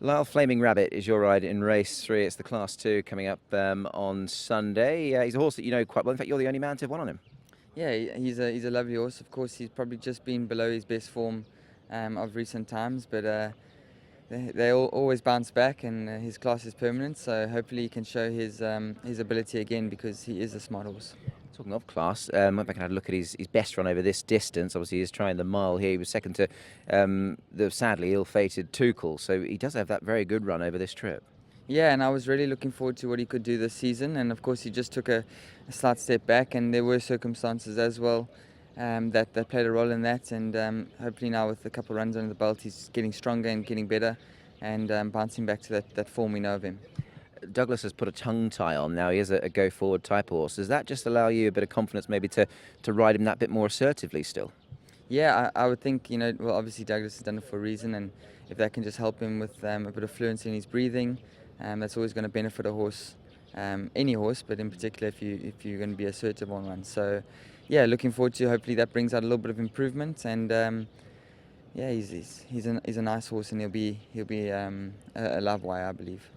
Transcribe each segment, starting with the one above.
Lyle Flaming Rabbit is your ride in race 3. It's the Class 2 coming up on Sunday. He's a horse that you know quite well. In fact, you're the only man to have won on him. Yeah, he's a lovely horse. Of course, he's probably just been below his best form of recent times, but they always bounce back, and his class is permanent. So hopefully he can show his ability again, because he is a smart horse. Talking of class, went back and had a look at his best run over this distance. Obviously, he's trying the mile here. He was second to the sadly ill-fated Tuchel, so he does have that very good run over this trip. Yeah, and I was really looking forward to what he could do this season. And of course, he just took a slight step back, and there were circumstances as well that played a role in that. And hopefully now, with a couple of runs under the belt, he's getting stronger and getting better, and bouncing back to that form we know of him. Douglas has put a tongue tie on now. He is a go-forward type horse. Does that just allow you a bit of confidence maybe to ride him that bit more assertively still? Yeah, I would think, well, obviously Douglas has done it for a reason, and if that can just help him with a bit of fluency in his breathing, that's always going to benefit a horse, any horse, but in particular if you're going to be assertive on one. So, yeah, looking forward to hopefully that brings out a little bit of improvement, and yeah, he's a nice horse, and he'll be a live wire, I believe.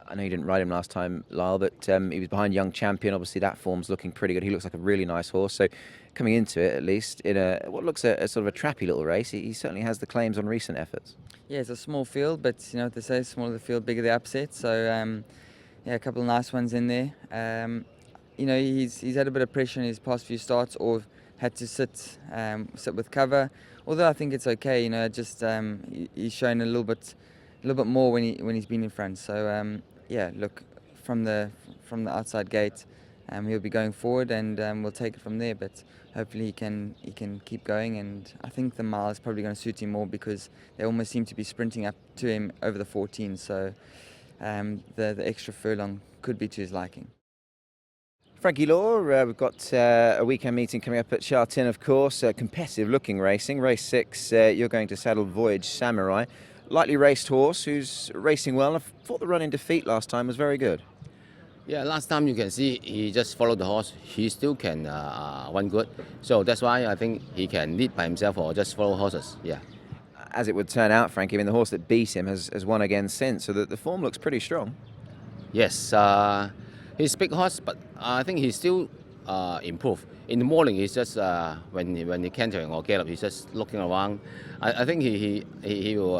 I know you didn't ride him last time, Lyle, but he was behind Young Champion. Obviously, that form's looking pretty good. He looks like a really nice horse. So, coming into it, at least, in what looks a sort of a trappy little race, he certainly has the claims on recent efforts. Yeah, it's a small field, but you know what they say, smaller the field, bigger the upset. So, yeah, a couple of nice ones in there. He's had a bit of pressure in his past few starts, or had to sit with cover. Although I think it's okay. Just he's shown a little bit more when he's been in front. So. Yeah, look, from the outside gate, he'll be going forward, and we'll take it from there. But hopefully he can keep going, and I think the mile is probably going to suit him more, because they almost seem to be sprinting up to him over the 14. So the extra furlong could be to his liking. Frankie Law, we've got a weekend meeting coming up at Sha-Tin, of course. Competitive looking racing. Race 6, you're going to saddle Voyage Samurai. Lightly raced horse who's racing well. I thought the run in defeat last time was very good. Yeah, last time you can see he just followed the horse. He still can run good. So that's why I think he can lead by himself or just follow horses. Yeah. As it would turn out, Frankie, I mean, the horse that beat him has won again since, so the form looks pretty strong. Yes, he's a big horse, but I think he's still improved. In the morning, he's just when he cantering or gallop, he's just looking around. I think he will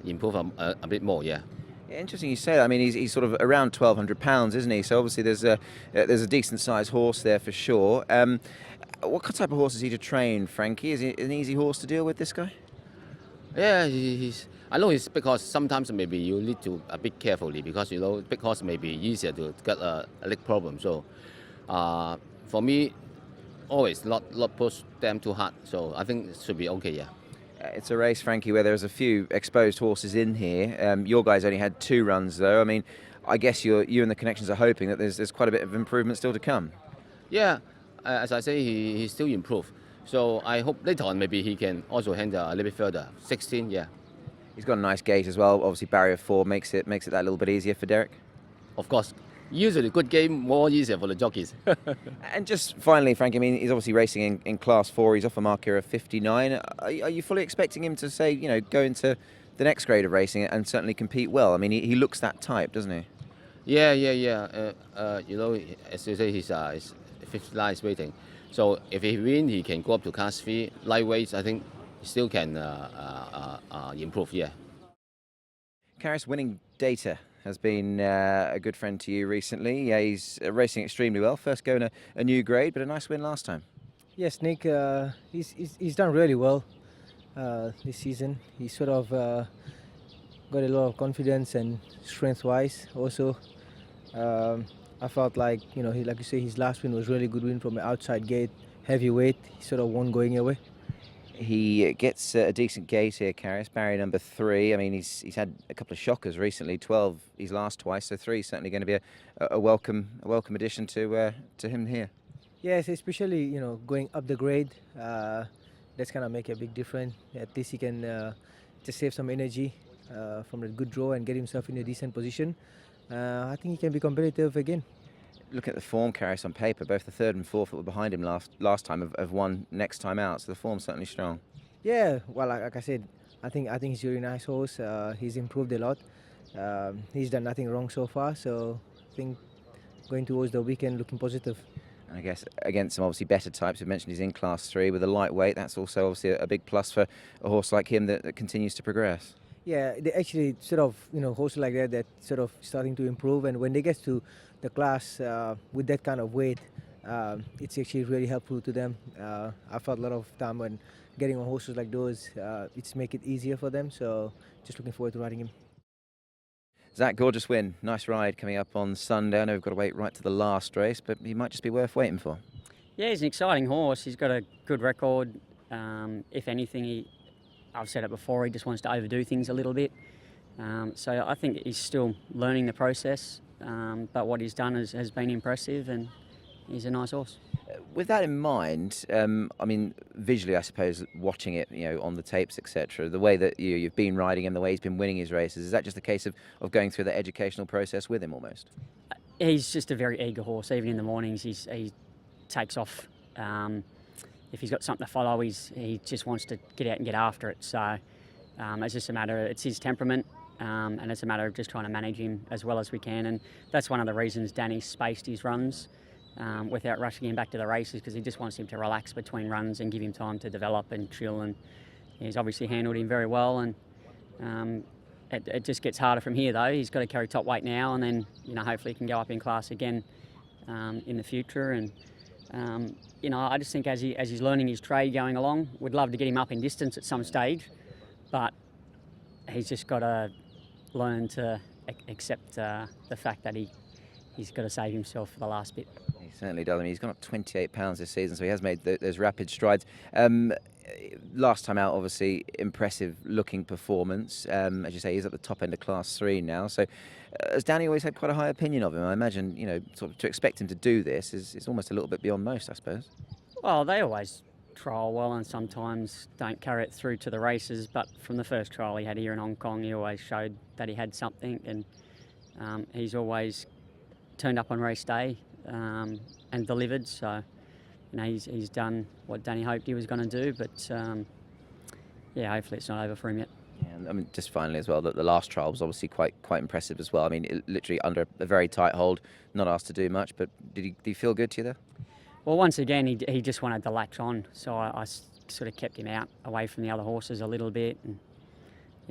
improve a bit more. Yeah. Interesting you say that. I mean, he's sort of around 1,200 pounds, isn't he? So obviously there's a decent sized horse there for sure. What type of horse is he to train, Frankie? Is he an easy horse to deal with, this guy? Yeah, I know he's big horse. Sometimes maybe you need to a bit carefully, because big horse may be easier to get a leg problem. So. For me, always not push them too hard, so I think it should be okay, yeah. It's a race, Frankie, where there's a few exposed horses in here. Your guys only had 2 runs, though. I mean, I guess you and the connections are hoping that there's quite a bit of improvement still to come. Yeah, as I say, he still improved. So I hope later on maybe he can also handle a little bit further. 16, yeah. He's got a nice gait as well. Obviously, barrier 4 makes it that little bit easier for Derek. Of course. Usually, good game, more easier for the jockeys. And just finally, Frank, I mean, he's obviously racing in Class 4. He's off a mark here of 59. Are you fully expecting him to, say, go into the next grade of racing and certainly compete well? I mean, he looks that type, doesn't he? Yeah. As you say, he's 59 is waiting. So if he wins, he can go up to Class 3. Lightweights, I think he still can improve, yeah. Caris, winning data has been a good friend to you recently. Yeah, he's racing extremely well. First going a new grade, but a nice win last time. Yes, Nick, he's done really well this season. He sort of got a lot of confidence, and strength-wise also. I felt like, like you say, his last win was really good win from an outside gate, heavyweight. He sort of won going away. He gets a decent gate here, Caris, barrier number 3. I mean, he's had a couple of shockers recently. 12, he's last twice, so 3 is certainly going to be a welcome addition to him here. Yes, especially going up the grade. That's gonna make a big difference. At least he can just save some energy from a good draw and get himself in a decent position. I think he can be competitive again. Looking at the form, Caris, on paper, both the 3rd and 4th that were behind him last time have won next time out, so the form's certainly strong. Yeah, well, like I said, I think he's a really nice horse. He's improved a lot. He's done nothing wrong so far, so I think going towards the weekend looking positive. And I guess against some obviously better types, we've mentioned he's in Class 3 with a lightweight. That's also obviously a big plus for a horse like him that continues to progress. Yeah, they actually sort of, horses like that sort of starting to improve, and when they get to the class with that kind of weight, it's actually really helpful to them. I felt a lot of time when getting on horses like those, it's make it easier for them, so just looking forward to riding him. Zach, gorgeous win. Nice ride coming up on Sunday. I know we've got to wait right to the last race, but he might just be worth waiting for. Yeah, he's an exciting horse. He's got a good record. If anything, I've said it before, he just wants to overdo things a little bit. So I think he's still learning the process, but what he's done has been impressive, and he's a nice horse. With that in mind, I mean, visually, I suppose, watching it, on the tapes, etc., the way that you've been riding him, the way he's been winning his races, is that just a case of going through the educational process with him almost? He's just a very eager horse. Even in the mornings, he takes off. If he's got something to follow, he just wants to get out and get after it. So it's just a matter, it's his temperament, and it's a matter of just trying to manage him as well as we can. And that's one of the reasons Danny spaced his runs without rushing him back to the races, because he just wants him to relax between runs and give him time to develop and chill. And he's obviously handled him very well, and it just gets harder from here though. He's got to carry top weight now, and then hopefully he can go up in class again in the future. And I just think as he's learning his trade going along, we'd love to get him up in distance at some stage, but he's just got to learn to accept the fact that he's got to save himself for the last bit. He certainly does. I mean, he's gone up 28 pounds this season, so he has made those rapid strides. Last time out, obviously, impressive looking performance. As you say, he's at the top end of Class 3 now. So has Danny always had quite a high opinion of him? I imagine, sort of to expect him to do this is almost a little bit beyond most, I suppose. Well, they always trial well and sometimes don't carry it through to the races, but from the first trial he had here in Hong Kong, he always showed that he had something, and he's always turned up on race day and delivered. So he's done what Danny hoped he was going to do, but hopefully it's not over for him yet. Yeah, and I mean, just finally as well, that the last trial was obviously quite impressive as well. I mean, literally under a very tight hold, not asked to do much, but did he feel good to you there? Well, once again, he just wanted to latch on, so I sort of kept him out away from the other horses a little bit. And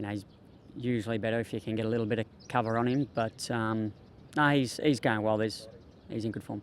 he's usually better if you can get a little bit of cover on him, but no, he's going well. He's in good form.